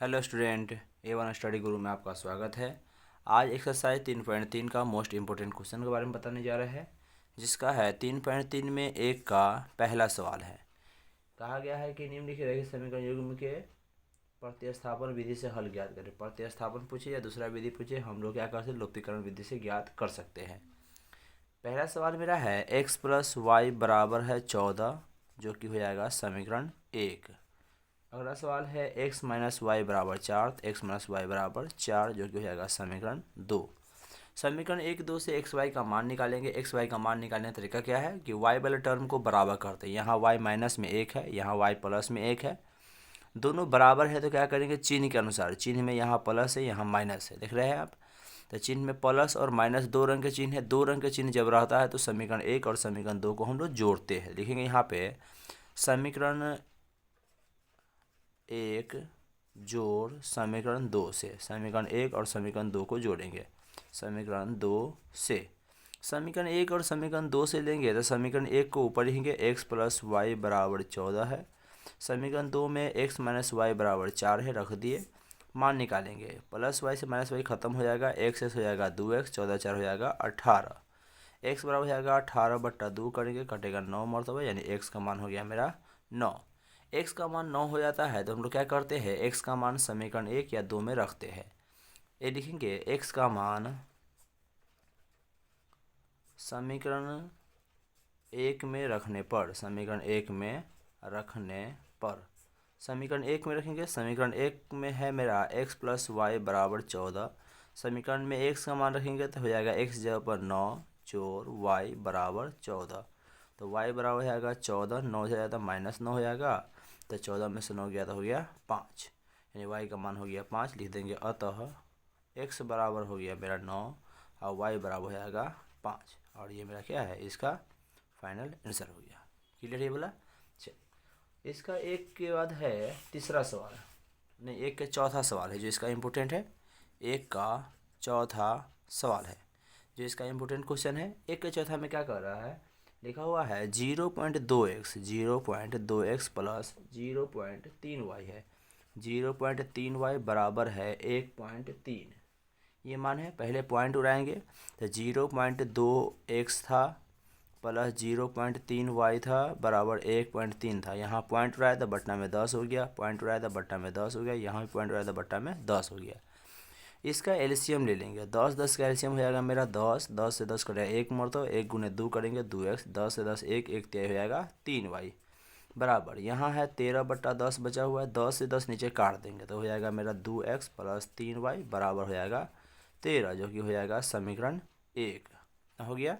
Hello student, A1 study गुरु में आपका स्वागत है। आज एक्सरसाइज 3.3 का मोस्ट इम्पोर्टेंट क्वेश्चन के बारे में बताने जा रहे हैं, जिसका है 3.3 में एक का पहला सवाल है। कहा गया है कि निम्नलिखित रैखिक समीकरण युग्म के प्रतिस्थापन विधि से हल ज्ञात करें। प्रतिस्थापन पूछे या दूसरा विधि पूछे, हम लोग क्या कर सकते हैं, लुप्तीकरण विधि से ज्ञात कर सकते हैं। पहला सवाल मेरा है x प्लस वाई बराबर है 14, जो कि हो जाएगा समीकरण 1। अगला सवाल है x माइनस वाई बराबर 4, तो x माइनस वाई बराबर 4, जो कि हो जाएगा समीकरण 2। समीकरण 1 2 से एक्स वाई का मान निकालेंगे। एक्स वाई का मान निकालने का तरीका क्या है कि y वाले टर्म को बराबर करते हैं। यहाँ y माइनस में 1 है, यहाँ y प्लस में 1 है, दोनों बराबर है तो क्या करेंगे, चिन्ह के अनुसार। चिन्ह में यहाँ प्लस है, यहाँ माइनस है, देख रहे हैं आप। तो चिन्ह में प्लस और माइनस दो रंग के चिन्ह है। दो रंग के चिन्ह जब रहता है तो समीकरण 1 और समीकरण 2 को हम लोग जोड़ते हैं। लिखेंगे यहाँ पे समीकरण 1 जोड़ समीकरण 2 से। समीकरण 1 और समीकरण 2 को जोड़ेंगे समीकरण 2 से। समीकरण 1 और समीकरण 2 से लेंगे तो समीकरण 1 को ऊपर लिखेंगे, x प्लस वाई बराबर 14 है। समीकरण 2 में x माइनस वाई बराबर 4 है, रख दिए। मान निकालेंगे, प्लस वाई से माइनस वाई खत्म हो जाएगा, x हो जाएगा 2x, 14 4 हो जाएगा 18। x बराबर हो जाएगा 18/2 करेंगे, कटेगा 9 मरतबा, यानी x का मान हो गया मेरा 9। x का मान 9 हो जाता है तो हम लोग क्या करते हैं, x का मान समीकरण 1 या 2 में रखते हैं। ये लिखेंगे x का मान समीकरण 1 में रखने पर, समीकरण 1 में रखने पर, समीकरण 1 में रखेंगे। समीकरण 1 में है मेरा x प्लस वाई बराबर 14। समीकरण में x का मान रखेंगे तो हो जाएगा x जगह पर 9 जोड़ y बराबर 14। तो y बराबर हो जाएगा 14, 9 हो जाएगा -9 हो जाएगा, तो 14 में से 9 गया तो हो गया 5, यानी y का मान हो गया 5। लिख देंगे अतः x बराबर हो गया मेरा 9 और y बराबर हो जाएगा 5, और ये मेरा क्या है, इसका फाइनल आंसर हो गया। क्लियर है बोला। चलिए, इसका एक के बाद है तीसरा सवाल, नहीं एक का चौथा सवाल है जो इसका इम्पोर्टेंट है। एक का चौथा सवाल है जो इसका इम्पोर्टेंट क्वेश्चन है। एक के चौथा में क्या कर रहा है, लिखा हुआ है 0.2x प्लस 0.3y है। 0.3y बराबर है 1.3। ये मान है, पहले पॉइंट उड़ाएंगे तो 0.2x था प्लस 0.3y था बराबर 1.3 था। यहाँ पॉइंट उड़ाया था बट्टा में 10 हो गया, पॉइंट उड़ाया था बट्टा में 10 हो गया, यहाँ भी पॉइंट उड़ाया था बट्टा में 10 हो गया। इसका एलसीएम ले लेंगे, 10 10 का एलसीएम हो जाएगा मेरा 10, 10 से 10 कटेगा 1 मरतो, 1 गुने 2 करेंगे 2x, 10 से 10 1 1 तिहाई हो जाएगा 3y बराबर। यहाँ है 13/10 बचा हुआ है, 10 से 10 नीचे काट देंगे तो हो जाएगा मेरा 2x प्लस 3y बराबर हो जाएगा 13, जो कि हो जाएगा समीकरण 1 हो गया।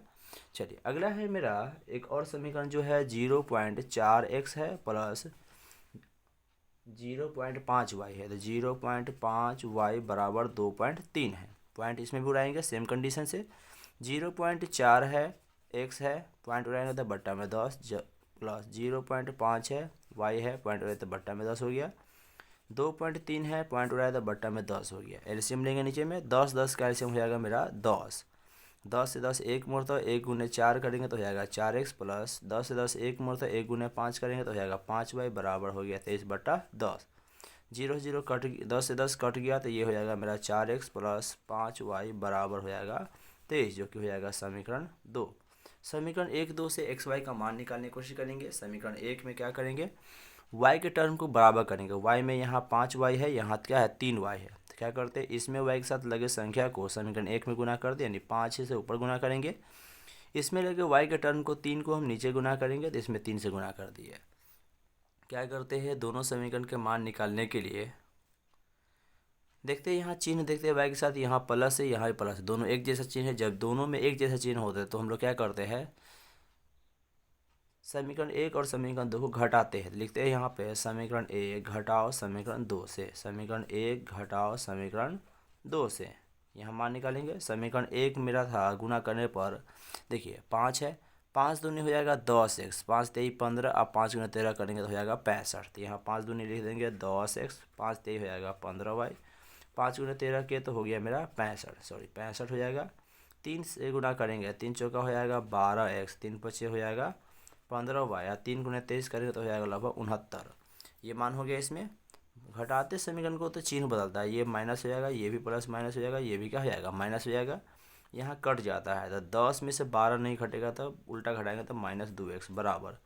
चलिए, अगला है मेरा एक और समीकरण जो है 0.4x है प्लस 0.5y है, तो 0.5y बराबर 2.3 है। पॉइंट इसमें भी उड़ाएंगे सेम कंडीशन से। 0.4 है, x है, पॉइंट उड़ाएंगे तो बट्टा में 10 प्लस 0.5 है, y है, पॉइंट उड़ाए तो बट्टा में 10 हो गया। 2.3 है, पॉइंट उड़ाया तो बट्टा में 10 हो गया। एलसीएम लेंगे नीचे में, 10 10 का एलसीएम हो जाएगा मेरा 10, 10 से 10 1 मोड़ तो 1 गुने 4 करेंगे तो हो जाएगा 4x प्लस 10 से 10 1 मोड़ तो 1 गुने 5 करेंगे तो हो जाएगा 5y बराबर हो गया 23/10। 0 0 कट, 10 से 10 कट गया तो ये हो जाएगा मेरा 4x प्लस 5y बराबर हो जाएगा 23, जो कि हो जाएगा समीकरण 2। समीकरण 1 2 से एक्स वाई का मान निकालने की कोशिश करेंगे। समीकरण 1 में क्या करेंगे, y के टर्म को बराबर करेंगे। y में यहाँ 5y है, यहाँ क्या है 3y है, तो क्या करते हैं, इसमें y के साथ लगे संख्या को समीकरण 1 में गुना कर दे, यानी 5 से ऊपर गुना करेंगे। इसमें लगे y के टर्म को 3 को हम नीचे गुना करेंगे, तो इसमें 3 से गुना कर दिए। क्या करते हैं, दोनों समीकरण के मान निकालने के लिए देखते हैं, यहाँ चिन्ह देखते हैं y के साथ, यहाँ प्लस है यहाँ भी प्लस है, दोनों एक जैसा चिन्ह है। जब दोनों में एक जैसा चिन्ह होता है तो हम लोग क्या करते हैं, समीकरण 1 और समीकरण 2 को घटाते हैं। लिखते हैं यहाँ पे समीकरण 1 घटाओ समीकरण 2 से, समीकरण 1 घटाओ समीकरण 2 से। यहाँ मान निकालेंगे। समीकरण 1 मेरा था गुना करने पर, देखिए 5 है, 5 दूनी हो जाएगा 10x, 5 तेई 15, अब 5 गुना 13 करेंगे तो हो जाएगा 65। तो यहाँ 5 दूनी लिख देंगे 10x, 5 तेई हो जाएगा 15y, 5 गुना 13 के तो हो गया मेरा 65 हो जाएगा। 3 से गुना करेंगे, 3 चौका हो जाएगा 12x, 3 पचे हो जाएगा 15y, 3 गुना 23 करेंगे तो हो जाएगा लगभग 69। ये मान हो गया। इसमें घटाते समीकरण को तो चिन्ह बदलता है, ये माइनस हो जाएगा, ये भी प्लस माइनस हो जाएगा, ये भी क्या हो जाएगा माइनस हो जाएगा, यहाँ कट जाता है। तो 10 में से 12 नहीं घटेगा तो उल्टा घटाएंगे तो -2x बराबर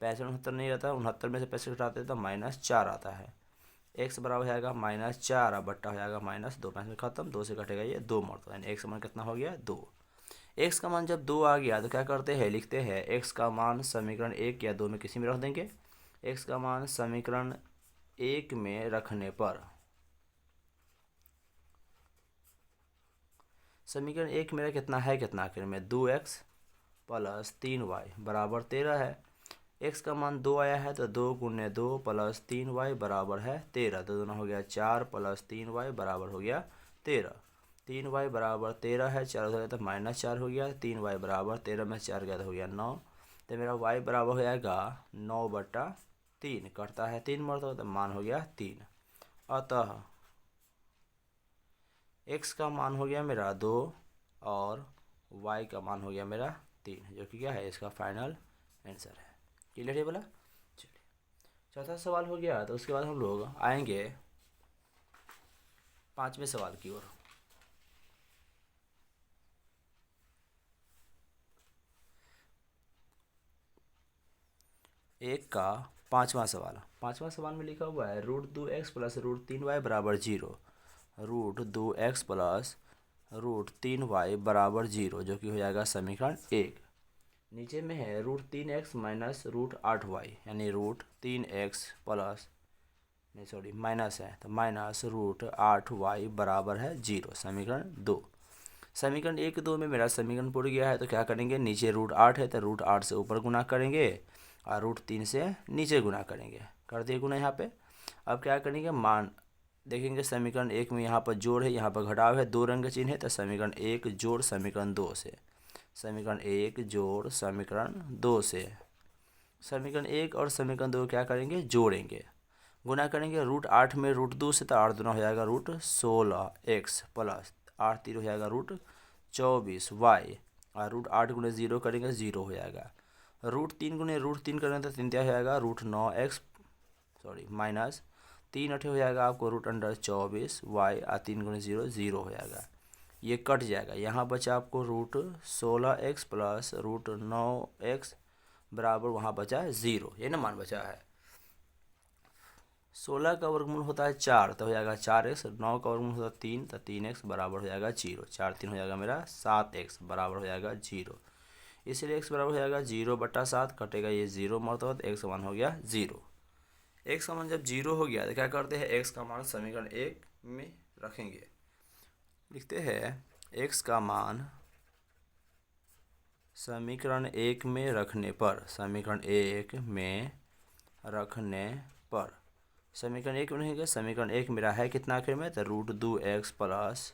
65 69 नहीं रहता, 69 में से 65 घटाते तो -4 आता है। x बराबर हो जाएगा -4 बट्टा हो जाएगा -2, 5 में खत्म, 2 से घटेगा ये 2 मरता, यानी x का मान कितना हो गया 2। x का मान जब 2 आ गया तो क्या करते हैं, लिखते हैं x का मान समीकरण 1 या 2 में किसी में रख देंगे। x का मान समीकरण 1 में रखने पर, समीकरण 1 मेरा कितना है, कितना आखिर में 2x प्लस 3y बराबर 13 है। x का मान 2 आया है तो 2 गुने 2 प्लस 3y बराबर है 13, तो दोनों हो गया 4 प्लस 3y बराबर हो गया 13। 3y बराबर 13 है, 4 हो गया तो -4 हो गया, 3y बराबर 13 में 4 गया तो हो गया 9, तो मेरा y बराबर हो जाएगा 9/3, कटता है 3 मरता तो मान हो गया 3। अतः x का मान हो गया मेरा 2 और y का मान हो गया मेरा 3, जो कि क्या है इसका फाइनल आंसर है। क्लियर है बोला। चलिए चौथा सवाल हो गया, तो उसके बाद हम लोग आएंगे 5वें सवाल की ओर। एक का 5वां सवाल, 5वां सवाल में लिखा हुआ है √2x प्लस √3y बराबर 0, √2x प्लस √3y बराबर 0, जो कि हो जाएगा समीकरण 1। नीचे में है √3x माइनस √8y, यानी √3x प्लस नहीं सॉरी माइनस है तो -√8y बराबर है 0, समीकरण 2। समीकरण 1 2 में मेरा समीकरण पूरा गया है, तो क्या करेंगे, नीचे √8 है तो √8 से ऊपर गुना करेंगे और √3 से नीचे गुना करेंगे, कर दिए गुना यहाँ पे। अब क्या करेंगे, मान देखेंगे समीकरण 1 में यहाँ पर जोड़ है, यहाँ पर घटाव है, 2 रंग का चिन्ह है, तो समीकरण 1 जोड़ समीकरण 2 से, समीकरण 1 जोड़ समीकरण 2 से, समीकरण 1 और समीकरण 2 क्या करेंगे, जोड़ेंगे, गुना करेंगे। √8 में √2 से तो 8 दूना हो जाएगा √16x प्लस 8 3 हो जाएगा √24y, और √8 गुने 0 करेंगे 0 हो जाएगा। √3 गुने √3 करेंगे तो 3 क्या हो जाएगा √9x सॉरी माइनस 3 8 हो जाएगा आपको √24y, और 3 गुने 0 0 हो जाएगा, ये कट जाएगा। यहाँ बचा आपको √16x प्लस √9x बराबर वहाँ बचा है 0, ये ना मान बचा है। 16 का वर्गमूल होता है 4, तो हो जाएगा 4x, 9 का वर्गमूल होता है 3, तो 3x बराबर हो जाएगा 0, 4 3 हो जाएगा मेरा 7x बराबर हो जाएगा 0, इसलिए x बराबर हो जाएगा 0/7, कटेगा ये 0 मरता है तो x का मान हो गया 0। x का मान जब 0 हो गया तो क्या करते हैं, x का मान समीकरण 1 में रखेंगे, लिखते हैं x का मान समीकरण 1 में रखने पर, समीकरण 1 में रखने पर, समीकरण 1 में रहेगा, समीकरण 1 मेरा है कितना आखिर में, तो √2x प्लस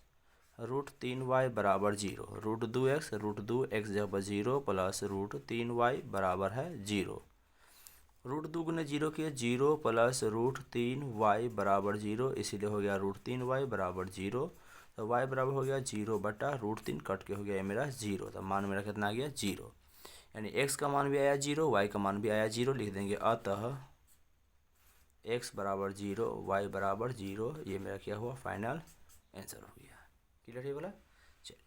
√3y बराबर 0, √2x जब 0 प्लस √3y बराबर है 0, √2 गुने 0 किए 0 प्लस √3y बराबर 0, इसीलिए हो गया √3y बराबर 0, तो y बराबर हो गया 0/√3, कट के हो गया ये मेरा 0, तो मान मेरा कितना आ गया 0, यानी x का मान भी आया 0, y का मान भी आया 0, लिख देंगे अतः x बराबर 0 y बराबर 0, ये मेरा क्या हुआ फाइनल आंसर हो गया। क्लियर है बोला। चलिए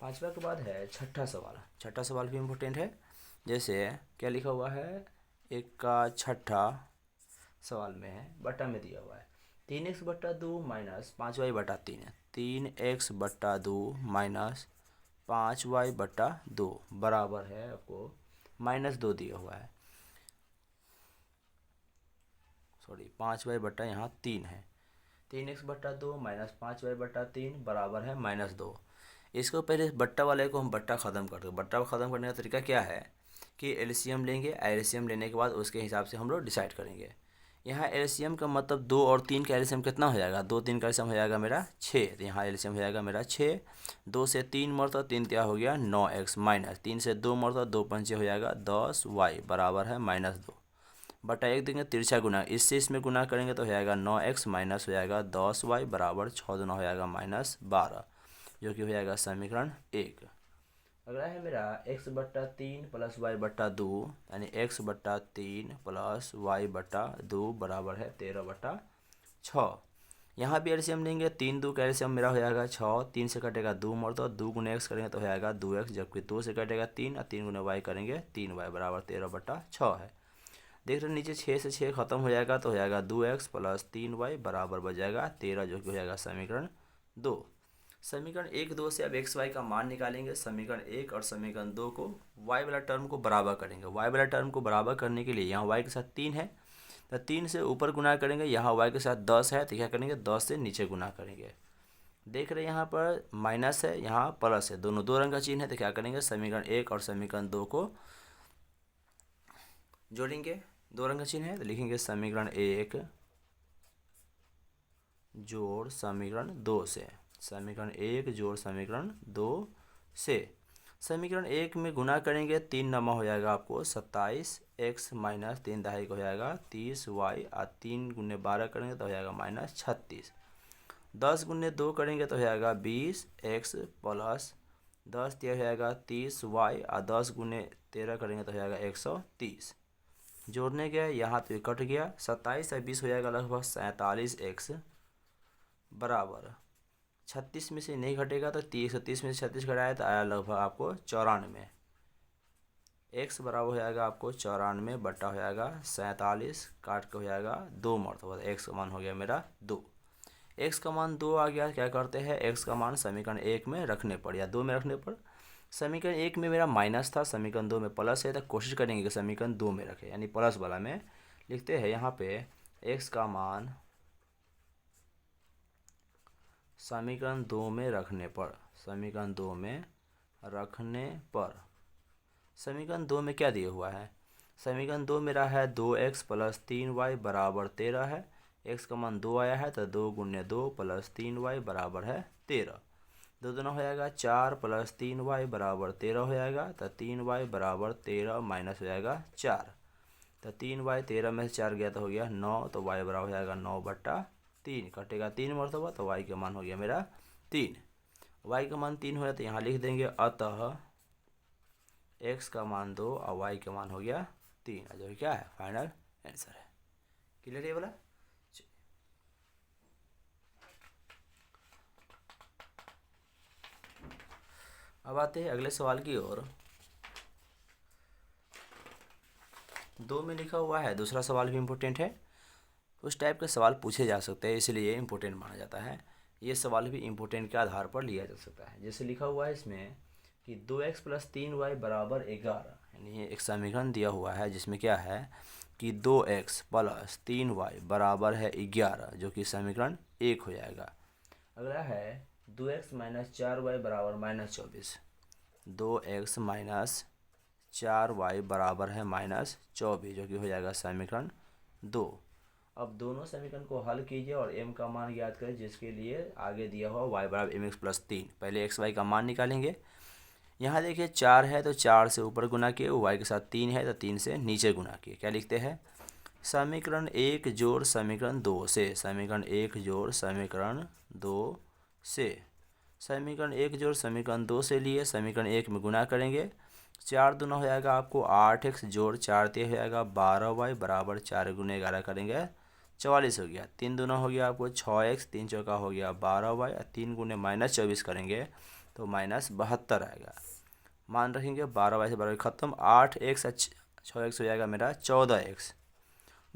5वां के बाद है छठा सवाल, छठा सवाल भी इम्पोर्टेंट है। जैसे क्या लिखा हुआ है, एक का छठा सवाल में है, बटा में दिया हुआ है 3x/2 माइनस 5y/3 है, 3x/2 माइनस 5y/2 बराबर है आपको -2 दिया हुआ है, सॉरी 5y/ यहाँ 3 है, 3x/2 माइनस 5y/3 बराबर है -2। इसको पहले बट्टा वाले को हम बट्टा ख़त्म कर दो, बट्टा ख़त्म करने का तरीका क्या है कि एलसीएम लेंगे, एलसीएम लेने के बाद उसके हिसाब से हम लोग डिसाइड करेंगे। यहाँ एलसीएम का मतलब 2 और 3 का एलसीएम कितना हो जाएगा, 2 3 का एलसीएम हो जाएगा मेरा 6, तो यहाँ एलसीएम हो जाएगा मेरा 6, 2 से 3 मरता 3 क्या हो गया 9x माइनस 3 से 2 मरता 2 पंचे हो जाएगा 10y बराबर है -2, बटा 1 देंगे तिरछा गुना, इससे इसमें गुना करेंगे तो हो जाएगा 9x माइनस हो जाएगा 10y बराबर 6 दूना हो जाएगा -12, जो कि हो जाएगा समीकरण 1। अगला है मेरा x/3 प्लस y/2, यानी x/3 प्लस y/2 बराबर है 13/5, 6। यहाँ भी एलसीएम लेंगे, 3 2 का एलसीएम मेरा हो जाएगा 6, 3 से कटेगा 2 मरतबा, 2 गुने एक्स करेंगे तो हो जाएगा 2x, जबकि 2 से कटेगा 3 और 3 गुने वाई करेंगे 3y बराबर 13/6 है। देख रहे हैं नीचे 6 से 6 खत्म हो जाएगा तो हो जाएगा 2x प्लस 3y बराबर बच जाएगा 13, जो कि हो जाएगा समीकरण 2। समीकरण 1 2 से अब एक्स वाई का मान निकालेंगे। समीकरण 1 और समीकरण 2 को y वाला टर्म को बराबर करेंगे। y वाला टर्म को बराबर करने के लिए यहाँ y के साथ 3 है तो 3 से ऊपर गुना करेंगे, यहाँ y के साथ 10 है तो क्या करेंगे 10 से नीचे गुना करेंगे। देख रहे हैं यहाँ पर माइनस है, यहाँ प्लस है, दोनों दो रंग का चिन्ह है तो क्या करेंगे समीकरण 1 और समीकरण 2 को जोड़ेंगे। दो रंग का चिन्ह है तो लिखेंगे समीकरण 1 जोड़ समीकरण 2 से, समीकरण 1 जोड़ समीकरण 2 से। समीकरण 1 में गुना करेंगे 3 नमा हो जाएगा आपको 27x माइनस 3 दहाई को हो जाएगा 30y और 3 गुने 12 करेंगे तो हो जाएगा -36। 10 गुने 2 करेंगे तो हो जाएगा 20x प्लस 10 दिया हो जाएगा 30y और 10 गुने 13 करेंगे तो हो जाएगा 130। जोड़ने गया यहाँ तो कट गया, 27 और 20 हो जाएगा लगभग 47x बराबर 36 में से नहीं घटेगा तो 130 में से 36 घटाया तो आया लगभग आपको 94। x बराबर हो जाएगा आपको 94 बटा हो जाएगा 47, काट के हो जाएगा 2 मरतबा, x का मान हो गया मेरा 2। x का मान 2 आ गया, क्या करते हैं x का मान समीकरण 1 में रखने पर या 2 में रखने पर। समीकरण 1 में मेरा माइनस था, समीकरण 2 में प्लस है तो कोशिश करेंगे कि समीकरण 2 में रखें, यानी प्लस वाला में लिखते हैं यहाँ पे x का मान समीकरण 2 में रखने पर, समीकरण 2 में रखने पर। समीकरण 2 में क्या दिया हुआ है, समीकरण 2 मेरा है 2x प्लस 3y बराबर 13 है। x का मान 2 आया है तो 2 गुने 2 प्लस 3y बराबर है 13। 2 दूना हो जाएगा 4 प्लस 3y बराबर 13 हो जाएगा तो 3y बराबर 13 माइनस हो जाएगा 4, तो 3y 13 में से 4 गया तो हो गया 9, तो y बराबर हो जाएगा 9/3, कटेगा 3 मरतबा तो y का मान हो गया मेरा 3। y का मान 3 हो गया तो यहाँ लिख देंगे अतः x का मान 2 और y का मान हो गया 3, जो क्या है फाइनल आंसर है। क्लियर ये वाला। अब आते हैं अगले सवाल की ओर। 2 में लिखा हुआ है, दूसरा सवाल भी इम्पोर्टेंट है। उस टाइप के सवाल पूछे जा सकते हैं इसलिए इम्पोर्टेंट माना जाता है। ये सवाल भी इम्पोर्टेंट के आधार पर लिया जा सकता है। जैसे लिखा हुआ है इसमें कि 2x प्लस 3y बराबर 11, यानी एक समीकरण दिया हुआ है जिसमें क्या है कि 2x प्लस 3y बराबर है 11, जो कि समीकरण 1 हो जाएगा। अगला है 2x माइनस 4y बराबर -24, 2x माइनस 4y बराबर है -24, जो कि हो जाएगा समीकरण 2। अब दोनों समीकरण को हल कीजिए और m का मान ज्ञात करें, जिसके लिए आगे दिया हुआ y बराबर mx प्लस 3। पहले x y का मान निकालेंगे। यहाँ देखिए 4 है तो 4 से ऊपर गुना किए, y के साथ 3 है तो 3 से नीचे गुना किए। क्या लिखते हैं समीकरण 1 जोड़ समीकरण 2 से, समीकरण 1 जोड़ समीकरण 2 से। समीकरण 1 जोड़ समीकरण 2 से लिए समीकरण 1 में गुना करेंगे, 4 दूना हो जाएगा आपको 8x जोड़ 4 3 हो जाएगा 12y बराबर 4 गुने 11 करेंगे 44 हो गया। 3 दूना हो गया आपको 6x, 3 चौका हो गया 12y, 3 गुने -24 करेंगे तो -72 आएगा। मान रखेंगे 12y से 12 खत्म, 8x 6x हो जाएगा मेरा 14x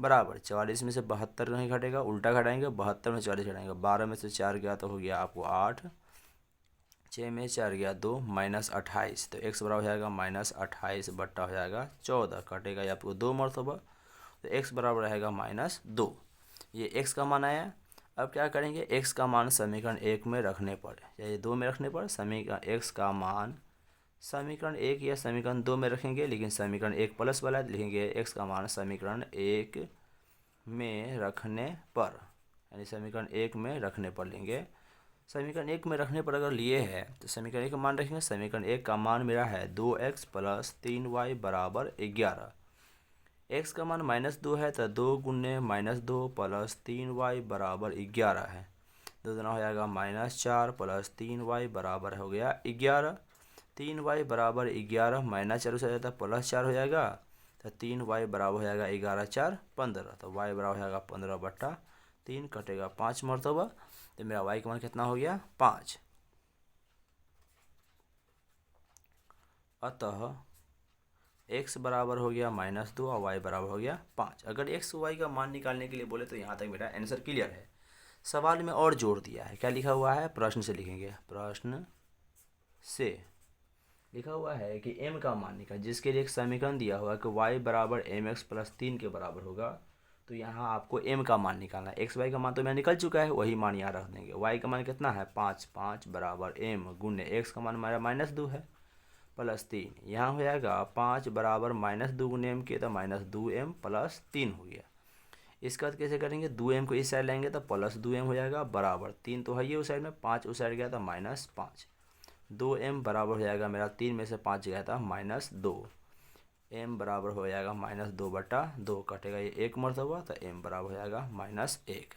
बराबर 44 में से 72 नहीं घटेगा, उल्टा घटाएंगे 72 में 44 घटाएंगे, 12 में से 4 गया तो हो गया आपको 8, 6 में 4 गया 2 -28, तो x बराबर हो जाएगा -28 बट्टा हो जाएगा 14, कटेगा ये आपको 2 मरतबा तो x बराबर रहेगा -2। ये x का मान आया। अब क्या करेंगे x का मान समीकरण 1 में रखने पर या 2 में रखने पर समीकरण x का मान समीकरण 1 या समीकरण 2 में रखेंगे, लेकिन समीकरण 1 प्लस वाला लिखेंगे x का मान समीकरण 1 में रखने पर, यानी समीकरण 1 में रखने पर लेंगे। समीकरण 1 में रखने पर अगर लिए है तो समीकरण 1 का मान रखेंगे। समीकरण 1 का मान मेरा है 2x प्लस 3y बराबर 11, x का मान -2 है तो 2 गुने -2 प्लस 3y बराबर 11 है। 2 दूना हो जाएगा -4 प्लस 3y बराबर हो गया 11, 3y बराबर 11 -4 से जाता है +4 हो जाएगा तो 3y बराबर हो जाएगा 11 4 15, तो y बराबर हो जाएगा 15/3। 3 कटेगा 5 मरतबा, तो मेरा y का मान कितना हो गया 5। अतः x बराबर हो गया -2 और y बराबर हो गया 5। अगर x y का मान निकालने के लिए बोले तो यहाँ तक मेरा आंसर क्लियर है। सवाल में और जोड़ दिया है, क्या लिखा हुआ है, प्रश्न से लिखेंगे। प्रश्न से लिखा हुआ है कि m का मान निकाल, जिसके लिए एक समीकरण दिया हुआ है कि y बराबर mx प्लस 3 के बराबर होगा। तो यहाँ आपको m का मान निकालना है। x y का मान तो मैं निकल चुका है, वही मान यहाँ रख देंगे। y का मान कितना है 5, 5 बराबर m गुने x का मान हमारा -2 है प्लस 3। यहाँ हो जाएगा 5 बराबर -2 गुने m के, तो -2m प्लस 3 हो गया। इसका कैसे करेंगे, 2m को इस साइड लेंगे तो प्लस 2m हो जाएगा बराबर 3 तो है ये उस साइड में, 5 उस साइड गया तो -5। 2m बराबर हो जाएगा मेरा 3 में से 5 गया था -2। m बराबर हो जाएगा -2/2 कटेगा ये 1 मरतबा, तो m बराबर हो जाएगा -1।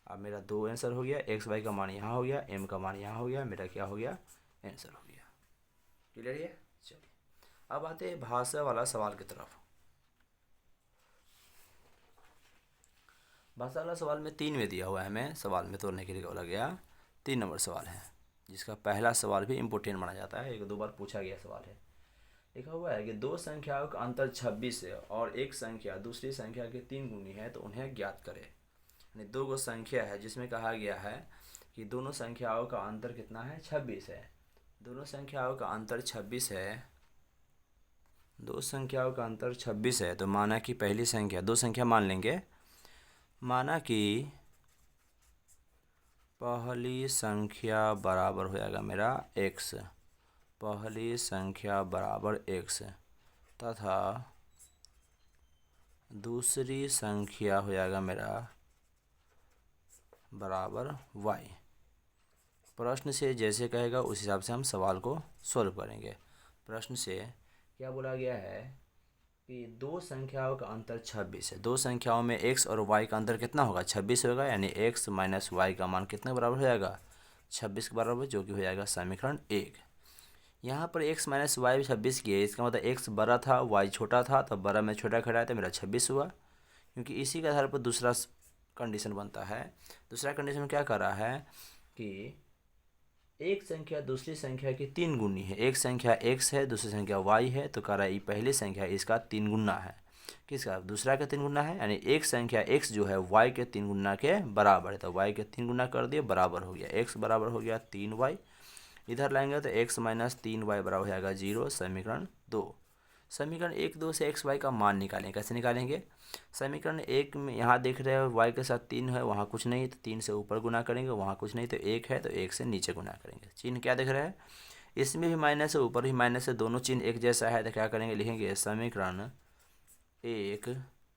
अब मेरा 2 आंसर हो गया। x y का मान यहाँ हो गया, m का मान यहाँ हो गया, मेरा क्या हो गया आंसर हो गया। क्लियर है। चलिए अब आते हैं भाषा वाला सवाल की तरफ। भाषा वाला सवाल में 3 में दिया हुआ है, हमें सवाल में तोड़ने के लिए बोला गया। 3 नंबर सवाल है, जिसका पहला सवाल भी इम्पोर्टेंट माना जाता है, 1-2 बार पूछा गया सवाल है। लिखा हुआ है कि दो संख्याओं का अंतर 26 है और एक संख्या दूसरी संख्या के 3 गुनी है, तो उन्हें ज्ञात करें। यानी दो गो संख्या है जिसमें कहा गया है कि दोनों संख्याओं का अंतर कितना है 26 है। दोनों संख्याओं का अंतर 26 है, दो संख्याओं का अंतर 26 है। तो माना कि पहली संख्या, दो संख्या मान लेंगे, माना कि पहली संख्या बराबर हो जाएगा मेरा x, पहली संख्या बराबर x तथा दूसरी संख्या हो जाएगा मेरा बराबर y। प्रश्न से जैसे कहेगा उस हिसाब से हम सवाल को सॉल्व करेंगे। प्रश्न से क्या बोला गया है कि दो संख्याओं का अंतर 26 है। दो संख्याओं में x और y का अंतर कितना होगा 26 होगा, यानी x माइनस y का मान कितने बराबर हो जाएगा 26 के बराबर, जो कि हो जाएगा समीकरण 1। यहाँ पर x माइनस वाई 26 की है, इसका मतलब x बड़ा था y छोटा था, तो बड़ा में छोटा घटाया तो मेरा 26 हुआ। क्योंकि इसी के आधार पर दूसरा कंडीशन बनता है। दूसरा कंडीशन क्या कर रहा है कि एक संख्या दूसरी संख्या की 3 गुनी है। एक संख्या x है, दूसरी संख्या y है, तो कह रहा है ये पहली संख्या इसका 3 गुना है। किसका, दूसरा का 3 गुना है, यानी एक संख्या x जो है y के 3 गुना के बराबर है। तो y के 3 गुना कर दिए, बराबर हो गया, x बराबर हो गया 3y। इधर लाएंगे तो x माइनस 3y बराबर हो जाएगा 0, समीकरण 2। समीकरण 1, 2 से x y का मान निकालेंगे। कैसे निकालेंगे, समीकरण 1 में यहाँ देख रहे हो y के साथ 3 है, वहाँ कुछ नहीं, तो 3 से ऊपर गुना करेंगे, वहाँ कुछ नहीं तो 1 है, तो 1 से नीचे गुना करेंगे। चिन्ह क्या देख रहे हैं, इसमें भी माइनस है, ऊपर भी माइनस है, दोनों चिन्ह एक जैसा है, तो क्या करेंगे, लिखेंगे समीकरण 1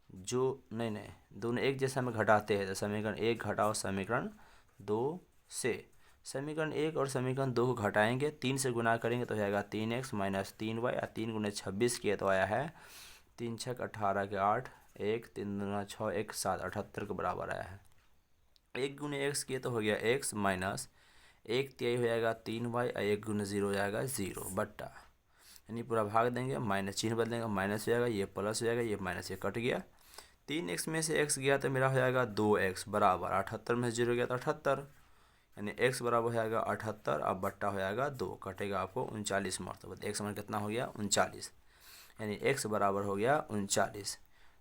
जो नहीं दोनों एक जैसा में घटाते हैं, तो समीकरण 1 घटाओ समीकरण 2 से। समीकरण 1 और समीकरण 2 को घटाएंगे, 3 से गुना करेंगे तो हो जाएगा 3x माइनस 3y, और 3 गुने 26 किए तो आया है 3 छक 18 के 8, 1 3 दूना 6, 1 7, 78 के बराबर आया है। 1 गुने x किए तो हो गया x माइनस 1 तिहाई हो जाएगा 3y, और 1 गुने 0 हो जाएगा 0 बट्टा, यानी पूरा भाग देंगे, माइनस चिन्ह बदलेंगे, माइनस हो जाएगा, ये प्लस हो जाएगा, ये माइनस, ये कट गया। 3x में से x गया तो मेरा हो जाएगा 2x बराबर 78 में से 0 गया तो 78, यानी x बराबर हो जाएगा 78, अब बट्टा हो जाएगा 2, कटेगा आपको 39 मरतबा। तो x मान कितना हो गया 39, यानी x बराबर हो गया 39।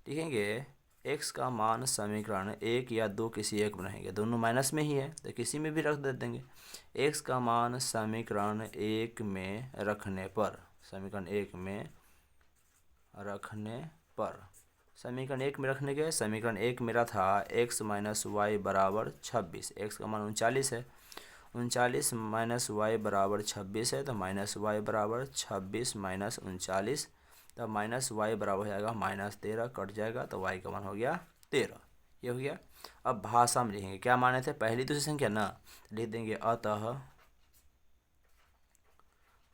लिखेंगे x का मान समीकरण 1 या 2 किसी एक में रहेंगे, दोनों माइनस में ही है तो किसी में भी रख दे देंगे। x का मान समीकरण 1 में रखने पर, समीकरण 1 में रखने पर, समीकरण 1 में रखने के, समीकरण 1 मेरा था x माइनस वाई बराबर 26, x का मान 39 है, 39 माइनस वाई बराबर 26 है, तो माइनस वाई बराबर 26 माइनस 39, तब माइनस वाई बराबर हो जाएगा -13, कट जाएगा तो y का मान हो गया 13। ये हो गया। अब भाषा में लिखेंगे, क्या माने थे पहली दूसरी संख्या ना, लिख देंगे अतः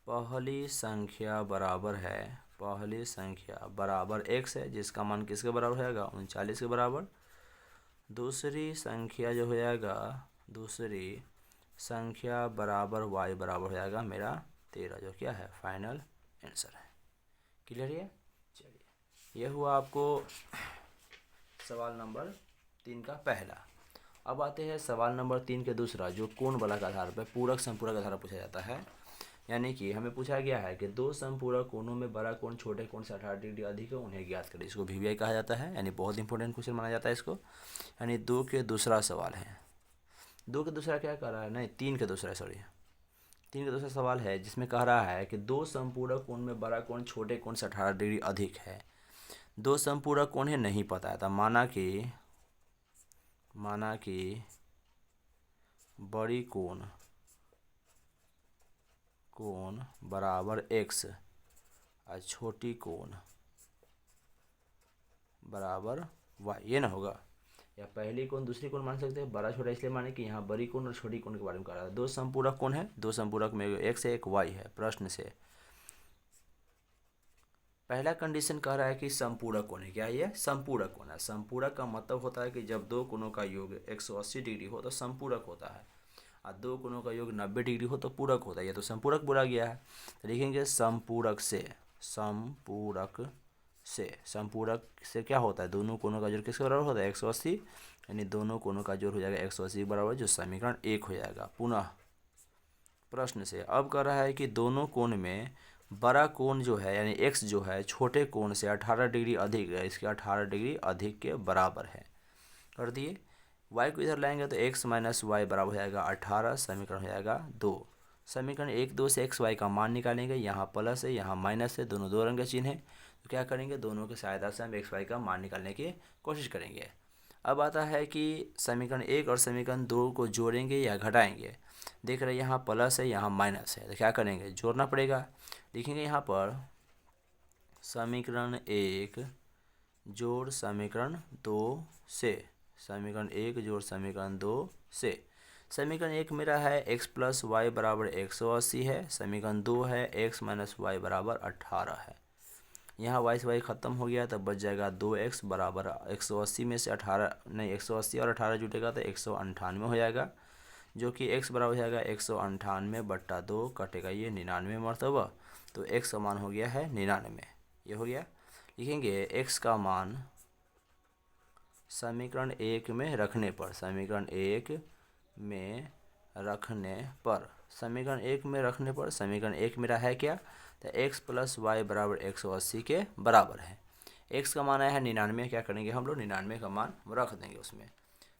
पहली संख्या बराबर है, पहली संख्या बराबर x है, जिसका मान किसके बराबर हो जाएगा 39 के बराबर। दूसरी संख्या जो हो जाएगा, दूसरी संख्या बराबर y बराबर हो जाएगा मेरा 13, जो क्या है फाइनल आंसर है। क्लियर है। चलिए ये हुआ आपको सवाल नंबर 3 का पहला। अब आते हैं सवाल नंबर 3 के दूसरा, जो कोण बल के आधार पर पूरक समपूरक आधार पर पूछा जाता है। यानी कि हमें पूछा गया है कि दो समपूरक कोणों में बड़ा कोण छोटे कोण से 18 डिग्री अधिक है, उन्हें ज्ञात करें। इसको वीवीआई कहा जाता है, यानी बहुत इंपॉर्टेंट क्वेश्चन माना जाता है इसको। यानी 2 के दूसरा सवाल है। 2 के दूसरा क्या कह रहा है, नहीं 3 के दूसरा, सॉरी 3 का दूसरा सवाल है, जिसमें कह रहा है कि दो समपूरक कोण में बड़ा कोण छोटे कोण से 18 डिग्री अधिक है। दो समपूरक कोण है नहीं पता है, तो माना कि बड़ी कोण बराबर x और छोटी कोण बराबर y, ये ना होगा। या पहली कोण दूसरी कोण मान सकते हैं, बड़ा छोटा इसलिए माने कि यहाँ बड़ी कोण और छोटी कोण के बारे में कह रहा है। दो समपूरक कोण है, दो समपूरक में एक से एक y है। प्रश्न से पहला कंडीशन कह रहा है कि समपूरक कोण है। क्या ये समपूरक कोण है? समपूरक का मतलब होता है कि जब दो कोणों का योग 180 डिग्री हो तो समपूरक होता है, और दो कोणों का योग 90 डिग्री हो तो पूरक होता है। ये तो समपूरक बोला गया है, तो लिखेंगे समपूरक से क्या होता है, दोनों कोणों का जोड़ किसके बराबर होता है, 180, यानी दोनों कोणों का जोड़ हो जाएगा 180 के बराबर, जो समीकरण 1 हो जाएगा। पुनः प्रश्न से अब कह रहा है कि दोनों कोण में बड़ा कोण जो है, यानी x जो है, छोटे कोण से 18 डिग्री अधिक है, इसके 18 डिग्री अधिक के बराबर है। कर दिए। y को इधर लाएंगे तो x माइनस वाई बराबर हो जाएगा 18, समीकरण हो जाएगा 2। समीकरण 1, 2 से x y का मान निकालेंगे। यहाँ प्लस है, यहाँ माइनस है, दोनों दो रंग के चिन्ह है, तो क्या करेंगे, दोनों की सहायता से हम x y का मान निकालने की कोशिश करेंगे। अब आता है कि समीकरण 1 और समीकरण 2 को जोड़ेंगे या घटाएंगे। देख रहे हैं यहाँ प्लस है, यहाँ माइनस है, तो क्या करेंगे, जोड़ना पड़ेगा। लिखेंगे यहाँ पर समीकरण 1 जोड़ समीकरण 2 से, समीकरण 1 जोड़ समीकरण 2 से। समीकरण 1 मेरा है x प्लस वाई बराबर 180 है, समीकरण 2 है x माइनस वाई बराबर 18 है। यहाँ वाई से वाई खत्म हो गया, तब बच जाएगा 2x बराबर 180 में से 18, नहीं 180 और 18 जुटेगा तो 198 हो जाएगा, जो कि x बराबर हो जाएगा 198 बट्टा 2, कटेगा ये 99 मरतबा, तो x का मान हो गया है 99। ये हो गया। लिखेंगे x का मान समीकरण 1 में रखने पर, समीकरण 1 में रखने पर समीकरण 1 मेरा है क्या, तो x प्लस वाई बराबर 180 के बराबर है। x का मान आया है 99, क्या करेंगे हम लोग 99 का मान रख देंगे उसमें।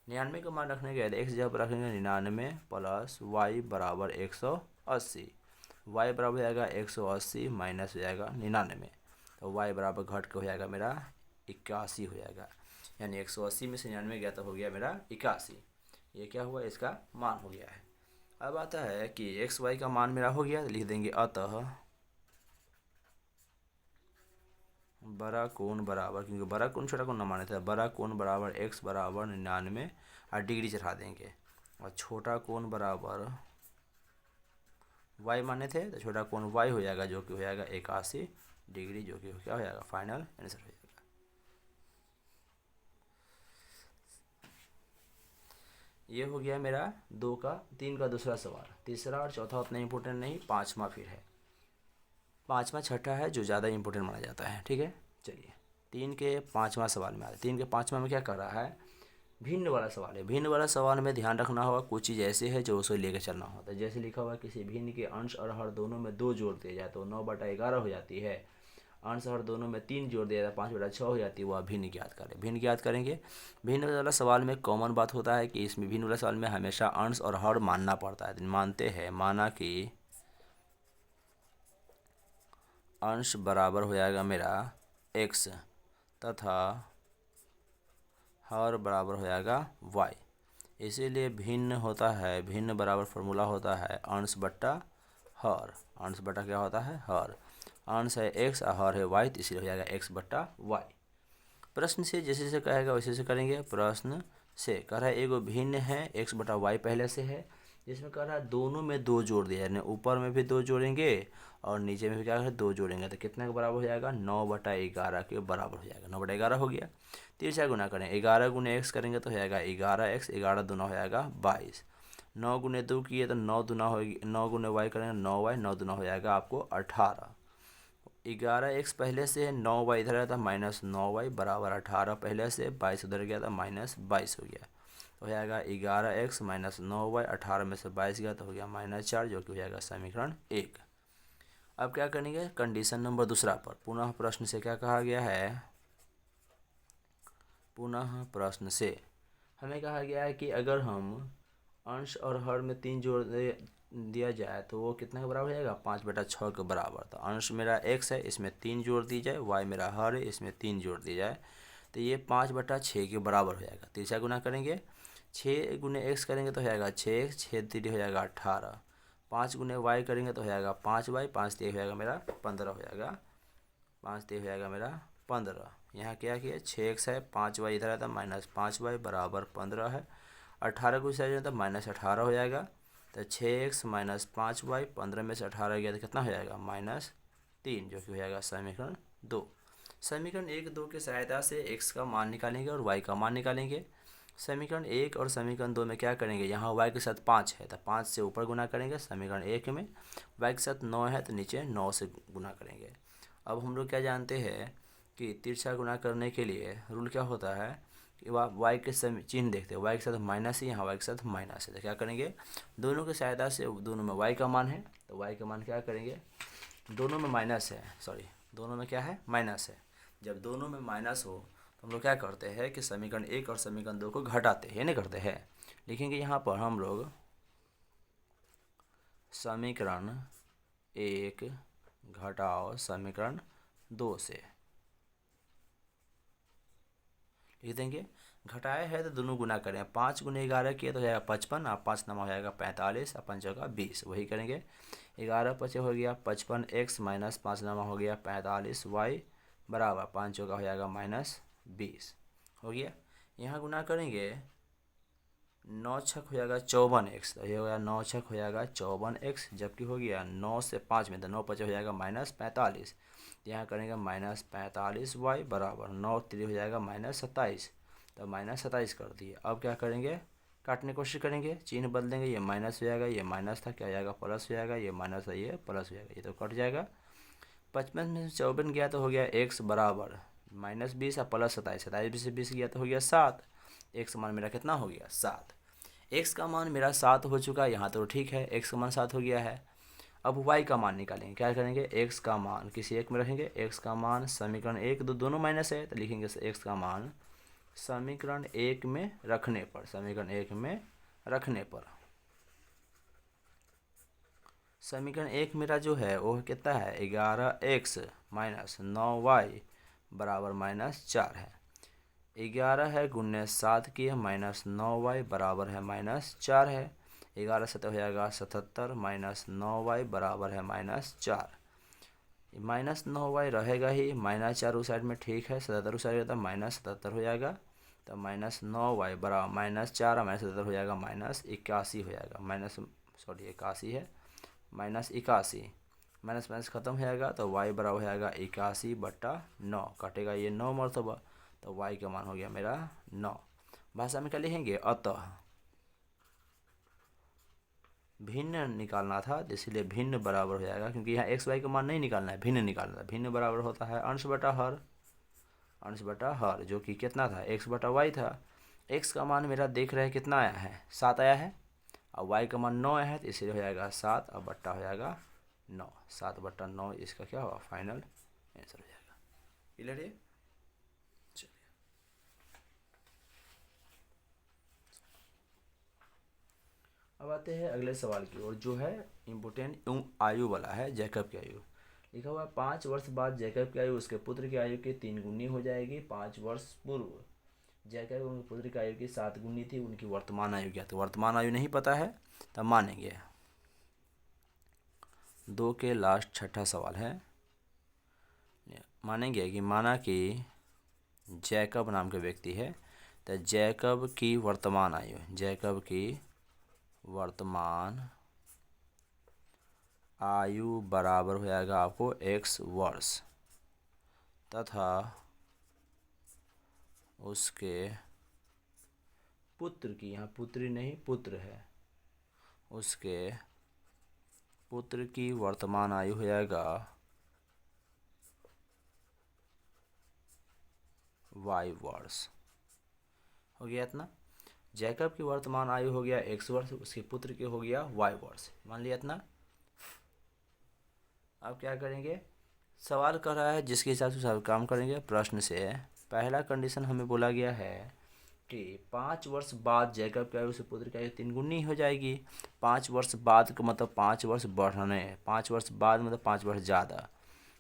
99 का मान रखने के बाद x जब रखेंगे 99 प्लस वाई बराबर 180, y बराबर हो जाएगा 180 माइनस हो जाएगा 99, तो y बराबर घट के हो जाएगा मेरा 81 हो जाएगा। यानी 180 में से 99 गया तो हो गया मेरा 81। ये क्या हुआ, इसका मान हो गया है। अब आता है कि एक्स वाई का मान मेरा हो गया, तो लिख देंगे अतः बड़ा कोण बराबर, क्योंकि बड़ा कोण छोटा कोण ना माने थे, बड़ा कोण बराबर x बराबर 99 और डिग्री चढ़ा देंगे, और छोटा कोण बराबर y माने थे, तो छोटा कोण y हो जाएगा, जो कि हो जाएगा 81 डिग्री, जो कि क्या हो जाएगा, फाइनल आंसर हो जाएगा। ये हो गया मेरा 3 का दूसरा सवाल। तीसरा और चौथा उतना इंपॉर्टेंट नहीं, पाँचवा फिर है, पाँचवा छठा है जो ज़्यादा इंपॉर्टेंट माना जाता है। ठीक है, चलिए 3 के 5वां सवाल में आते हैं। 3 के 5वां में क्या कर रहा है, भिन्न वाला सवाल है। भिन्न वाला सवाल में ध्यान रखना होगा, कुछ चीज़ ऐसे है जो उसे लेकर चलना होता है। जैसे लिखा हुआ है, किसी भिन्न के अंश और हर दोनों में 2 जोड़ दिया जाए तो 9/11 हो जाती है। अंश हर दोनों में 3 जोड़ दिया जाए 5/6 हो जाती है, वह भिन्न ज्ञात करें। भिन्न ज्ञात करेंगे। भिन्न वाला सवाल में कॉमन बात होता है कि इसमें भिन्न वाला सवाल में हमेशा अंश और हर मानना पड़ता है। मानते हैं, माना कि अंश बराबर हो जाएगा मेरा x तथा हर बराबर हो जाएगा y। इसीलिए भिन्न होता है, भिन्न बराबर फॉर्मूला होता है अंश बट्टा हर। अंश बट्टा क्या होता है, हर। अंश है x और हर है y, तो इसलिए हो जाएगा x बट्टा y। प्रश्न से जैसे जैसे कहेगा वैसे वैसे करेंगे। प्रश्न से कह रहा है एगो भिन्न है x बटा y पहले से है, जिसमें कह रहा है दोनों में 2 जोड़ दिया, यानी ऊपर में भी 2 जोड़ेंगे और नीचे में भी क्या है 2 जोड़ेंगे, तो कितना के बराबर हो जाएगा, 9/11 के बराबर हो जाएगा। 9/11 हो गया। 3 से गुना करें, 11 गुने x करेंगे तो हो जाएगा 11x, 11 दूना हो जाएगा 22। 9 गुने 2 किए तो 9 दूना होगी, 9 गुने y करेंगे 9y, 9 दूना हो जाएगा आपको 18। 11x पहले से है, 9y इधर आया था, -9y बराबर 18 पहले से, 22 उधर गया था, -22 हो गया। तो हो जाएगा 11x माइनस 9y, 18 में से 22 गया तो हो गया -4, जो कि हो जाएगा समीकरण 1। अब क्या करेंगे, कंडीशन नंबर दूसरा पर पुनः प्रश्न से क्या कहा गया है, पुनः प्रश्न से हमें कहा गया है कि अगर हम अंश और हर में 3 जोड़ दिया जाए तो वो कितना के बराबर हो जाएगा, 5/6 के बराबर। तो अंश मेरा x है, इसमें 3 जोड़ दी जाए, y मेरा हर है, इसमें 3 जोड़ दी जाए, तो ये 5/6 के बराबर हो जाएगा। तीसरा गुना करेंगे, 6 गुने x करेंगे तो हो जाएगा 6x, 6×3 हो जाएगा 18, 5 गुने y करेंगे तो हो जाएगा 5y, 5×3 हो जाएगा मेरा 15 हो जाएगा, 5×3 हो जाएगा मेरा 15। यहाँ क्या किया, 6x है, 5y इधर आता -5y बराबर 15 है, 18 को इस साइड तो -18 हो जाएगा। तो 6x माइनस 5y, 15 में से 18 गया तो कितना हो जाएगा, -3, जो कि हो जाएगा समीकरण 2। समीकरण 1, 2 की सहायता से x का मान निकालेंगे और y का मान निकालेंगे। समीकरण 1 और समीकरण 2 में क्या करेंगे, यहाँ y के साथ 5 है तो 5 से ऊपर गुना करेंगे। समीकरण 1 में y के साथ 9 है तो नीचे 9 से गुना करेंगे। अब हम लोग क्या जानते हैं कि तिरछा गुना करने के लिए रूल क्या होता है कि y के चिन्ह देखते हैं, y के साथ माइनस है, यहाँ y के साथ माइनस है, तो क्या करेंगे, दोनों की सहायता से, दोनों में y का मान है तो y का मान क्या करेंगे, दोनों में माइनस है, दोनों में क्या है, माइनस है। जब दोनों में माइनस हो तो हम लोग क्या करते हैं कि समीकरण 1 और समीकरण 2 को घटाते हैं, नहीं करते हैं। लिखेंगे यहाँ पर हम लोग समीकरण 1 घटाओ समीकरण 2 से लिख देंगे। घटाए है तो दोनों गुना करें, 5 गुने 11 किए तो हो जाएगा 55, और 5 नंबर हो जाएगा 45, और 5 का 20, वही करेंगे। 11 पचे हो गया 55, x माइनस 5 नंबर हो गया 45, y बराबर 5 का हो जाएगा -20 हो गया। यहाँ गुना करेंगे, 9 छक हो जाएगा 54x, तो ये हो गया 9 छक हो जाएगा 54x, जबकि हो गया 9 से 5 में तो 9 पचे हो जाएगा -45, यहाँ करेंगे -45y बराबर 9 3 हो जाएगा -27, तो -27 कर दिए। अब क्या करेंगे, काटने की कोशिश करेंगे, चिन्ह बदल देंगे, ये माइनस हो जाएगा, ये माइनस था क्या हो जाएगा प्लस हो जाएगा, ये माइनस है ये प्लस हो जाएगा, ये तो कट जाएगा। 55 में से 54 गया तो हो गया x बराबर -20 और प्लस 27, 27 से 20 गया तो हो गया 7, x मान मेरा कितना हो गया 7। x का मान मेरा 7 हो चुका है, यहाँ तो ठीक है, x का मान 7 हो गया है। अब y का मान निकालेंगे, क्या करेंगे, x का मान किसी एक में रखेंगे, x का मान समीकरण 1 2 दोनों माइनस है तो लिखेंगे x का मान समीकरण 1 में रखने पर, समीकरण 1 में रखने पर, समीकरण 1 मेरा जो है वो कितना है, 11x माइनस 9y बराबर -4 है। 11 है गुने 7 की है -9y बराबर है -4 है। 11 से तो हो जाएगा 77 माइनस 9y बराबर है -4, -9y रहेगा ही, -4 उस साइड में ठीक है, 77 उस साइड में -77 हो जाएगा, तो -9y बराबर -4 -77 हो जाएगा -81 हो जाएगा, -81 है, -81, माइनस माइनस खत्म हो जाएगा तो y बराबर हो जाएगा 81/9, कटेगा ये 9 मरतबा, तो y का मान हो गया मेरा 9। भाषा में क्या लिखेंगे, अतः भिन्न निकालना था इसलिए भिन्न बराबर हो जाएगा, क्योंकि यहाँ x y का मान नहीं निकालना है, भिन्न निकालना है। भिन्न बराबर होता है अंश बटा हर, अंश बटा हर, जो कि कितना था, x/y था। x का मान मेरा देख रहे हैं कितना आया है, 7 आया है, और y का मान 9 आया है, तो इसलिए हो जाएगा 7 और बट्टा हो जाएगा 9, 7/9 इसका क्या होगा, फाइनल आंसर हो जाएगा। क्लियर है। चलिए अब आते हैं अगले सवाल की ओर, जो है इम्पोर्टेंट आयु वाला है, जैकब की आयु। लिखा हुआ है 5 वर्ष बाद जैकब की आयु उसके पुत्र की आयु के 3 गुनी हो जाएगी। 5 वर्ष पूर्व जैकब उनके पुत्र की आयु की 7 गुनी थी, उनकी वर्तमान आयु क्या, तो वर्तमान आयु नहीं पता है तब मानेंगे। 2 के लास्ट छठा सवाल है, मानेंगे कि माना कि जैकब नाम के व्यक्ति है, तो जैकब की वर्तमान आयु, जैकब की वर्तमान आयु बराबर हो जाएगा आपको x वर्ष, तथा उसके पुत्र की, यहाँ पुत्री नहीं पुत्र है, उसके पुत्र की वर्तमान आयु हो जाएगा y वर्ष। हो गया इतना। जैकब की वर्तमान आयु हो गया x वर्ष, उसके पुत्र की हो गया y वर्ष। मान लिया इतना। अब क्या करेंगे, सवाल कर रहा है जिसके हिसाब से सब काम करेंगे। प्रश्न से पहला कंडीशन हमें बोला गया है कि 5 वर्ष बाद जैकब की आयु से पुत्र की आयु 3 गुनी हो जाएगी। 5 वर्ष बाद का मतलब 5 वर्ष बढ़ने, 5 वर्ष बाद मतलब 5 वर्ष ज़्यादा,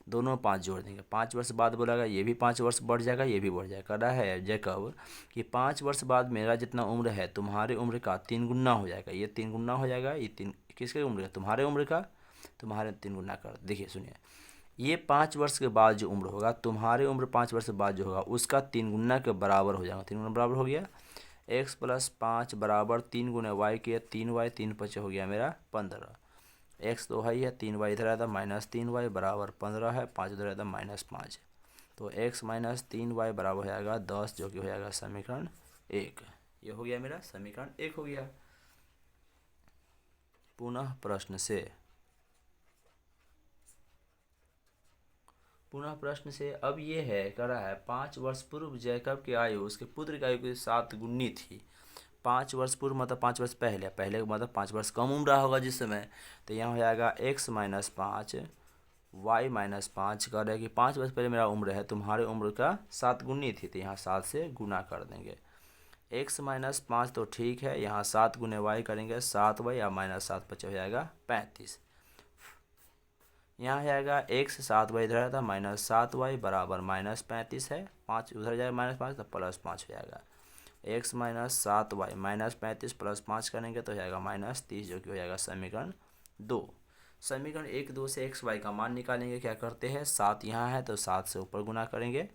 दोनों 5 जोड़ देंगे। 5 वर्ष बाद बोला ये भी 5 वर्ष बढ़ जाएगा, ये भी बढ़ जाएगा। कर रहा है जैकब कि 5 वर्ष बाद मेरा जितना उम्र है तुम्हारे उम्र का 3 गुना हो जाएगा। ये 3 गुना हो जाएगा, ये 3 किसके उम्र का, तुम्हारे उम्र का, तुम्हारे 3 गुना कर। देखिए सुनिए, ये 5 वर्ष के बाद जो उम्र होगा, तुम्हारे उम्र 5 वर्ष के बाद जो होगा उसका 3 गुना के बराबर हो जाएगा। 3 गुना बराबर हो गया, x + 5 बराबर 3 गुना y के 3y, 3 × 5 हो गया मेरा 15। x तो है 3y इधर आया था -3y बराबर 15 है, 5 इधर आया था -5। तो x - 3y बराबर हो जाएगा 10, जो कि हो जाएगा समीकरण 1। ये हो गया मेरा समीकरण 1 हो गया। पुनः प्रश्न से अब ये है, कह रहा है 5 वर्ष पूर्व जैकब की आयु उसके पुत्र की आयु के 7 गुनी थी। 5 वर्ष पूर्व मतलब 5 वर्ष पहले, पहले का मतलब 5 वर्ष कम उम्र होगा जिस समय। तो यहाँ हो जाएगा x - 5 y - 5। कह रहे हैं कि 5 वर्ष पहले मेरा उम्र है, तुम्हारे उम्र का 7 गुनी थी, तो यहाँ 7 से गुना कर देंगे। x - 5 तो ठीक है, यहाँ 7 गुने y करेंगे 7y या -7 = हो जाएगा 35। यहाँ जाएगा x 7y इधर आया था -7y बराबर -35 है, 5 उधर जाएगा -5 तो +5 हो जाएगा। x - 7y -35 + 5 करेंगे तो हो जाएगा -30, जो कि हो जाएगा समीकरण 2। समीकरण 1, 2 से x y का मान निकालेंगे। क्या करते हैं, 7 यहाँ है तो 7 से ऊपर गुना करेंगे,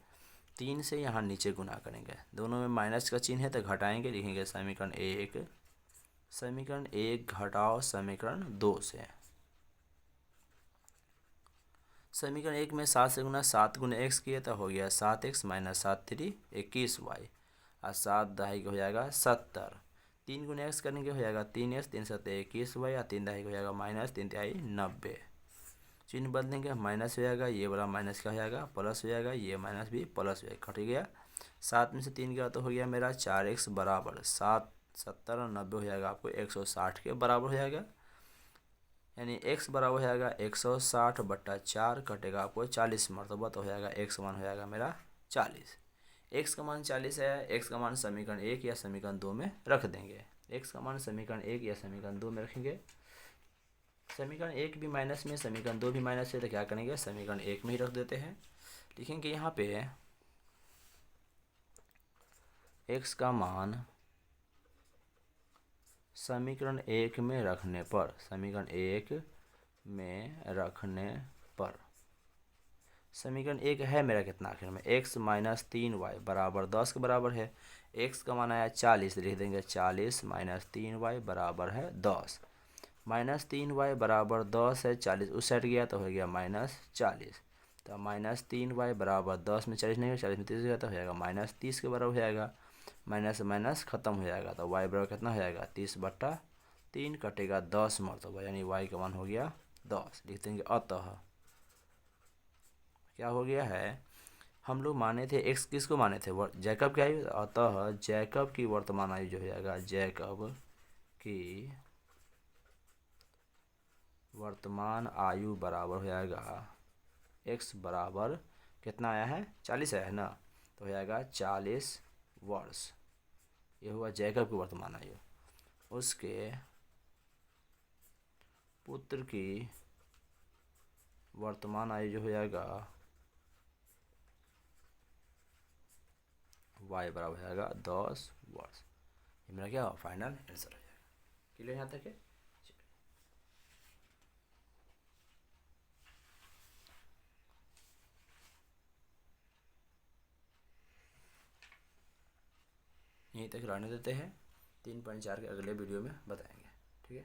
3 से यहाँ नीचे गुना करेंगे। दोनों में माइनस का चिन्ह है तो घटाएंगे, लिखेंगे समीकरण 1 घटाओ समीकरण 2 से। समीकरण 1 में 7 से गुना 7 गुने x किए तो हो गया 7x - 7 × 3 21y और 7 दहाई हो जाएगा 70। 3 गुने x करेंगे हो जाएगा 3x, 3 7 21y और 3 दहाई हो जाएगा -3 तिहाई 90। चिन्ह बदल देंगे, माइनस हो जाएगा, ये वाला माइनस का हो जाएगा, प्लस हो जाएगा, ये माइनस भी प्लस हो जाएगा, कट गया। 7 में से 3 गया तो हो गया मेरा 4x बराबर 7, 70 और 90 हो जाएगा आपको 160 के बराबर हो जाएगा। यानी x बराबर हो जाएगा 160/4, कटेगा आपको 40 मरतबा, तो हो जाएगा x मान हो जाएगा मेरा 40। x का मान 40 है, x का मान समीकरण 1 या समीकरण 2 में रख देंगे। x का मान समीकरण 1 या समीकरण 2 में रखेंगे। समीकरण 1 भी माइनस में, समीकरण 2 भी माइनस है, तो क्या करेंगे समीकरण 1 में ही रख देते हैं। लिखेंगे यहाँ पे x का मान समीकरण 1 में रखने पर, समीकरण 1 में रखने पर समीकरण 1 है मेरा कितना आखिर में, x - 3y बराबर 10 के बराबर है। x का मान आया 40, लिख देंगे 40 - 3y बराबर है 10। -3y बराबर 10 है, 40 उस साइड गया तो हो गया -40। तो -3y बराबर 10 में 40 नहीं है, 40 में 30 गया तो हो जाएगा -30 के बराबर हो जाएगा। माइनस से माइनस खत्म हो जाएगा, तो y बराबर कितना हो जाएगा 30/3, कटेगा 10 मरतबा, यानी y का मान हो गया 10। लिख देंगे अतः क्या हो गया है, हम लोग माने थे x किसको माने थे, जैकब की आयु। अतः जैकब की वर्तमान आयु जो हो जाएगा, जैकब की वर्तमान आयु बराबर हो जाएगा x बराबर कितना आया है 40 आया है ना, तो हो जाएगा 40 वर्ष। ये हुआ जैकब की वर्तमान आयु। उसके पुत्र की वर्तमान आयु जो हो जाएगा y बराबर हो जाएगा 10 वर्ष। ये मेरा क्या फाइनल आंसर हो जाएगा। क्लियर यहाँ तक है। यहीं तक रहने देते हैं, 3.4 के अगले वीडियो में बताएंगे, ठीक है।